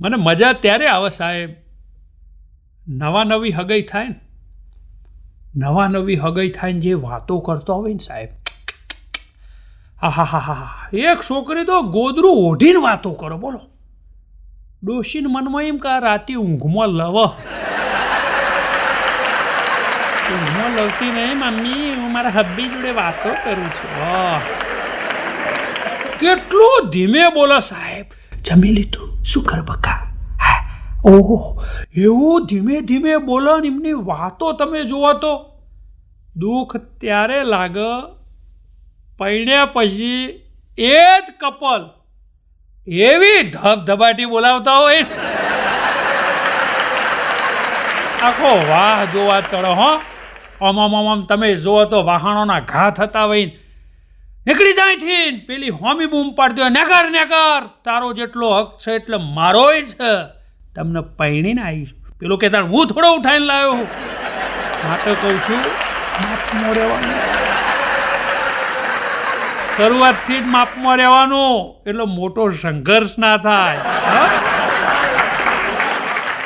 મને મજા ત્યારે આવે સાહેબ, નવી હગાઈ થાય ને, નવી હગાઈ થાય ને જે વાતો કરતો હોય ને સાહેબ, હા, એક છોકરી તો ગોદરું ઓઢીને વાતો કરો, બોલો. ડોશીને મનમાં એમ કે રાતે ઊંઘમાં લવતી નહીં મમ્મી, હું મારા હબ્બી જોડે વાતો કરું છું. કેટલું ધીમે બોલો સાહેબ. જમી લીધું? શું કર બકા? ઓહો, એવું ધીમે ધીમે બોલો ને એમની વાતો તમે જુઓ તો દુઃખ ત્યારે લાગે પૈણ્યા પછી એ જ કપલ એવી ધબધબાટી બોલાવતા હોય, આખો વાહ જોવા ચડો. હો આમ તમે જુઓ તો વાહણોના ઘા થતા હોય, નીકળી જાય થી પેલી હોમી બૂમ પાડતી હોય, નેકર તારો જેટલો હક છે એટલે મારોય છે, તમને પૈણીને આવીશ. પેલો કહેતા હું થોડો ઉઠાઈને લાવ્યો, માટે કહું છું માપમાં રહેવાનું, શરૂઆતથી જ માપમાં રહેવાનું, એટલે મોટો સંઘર્ષ ના થાય.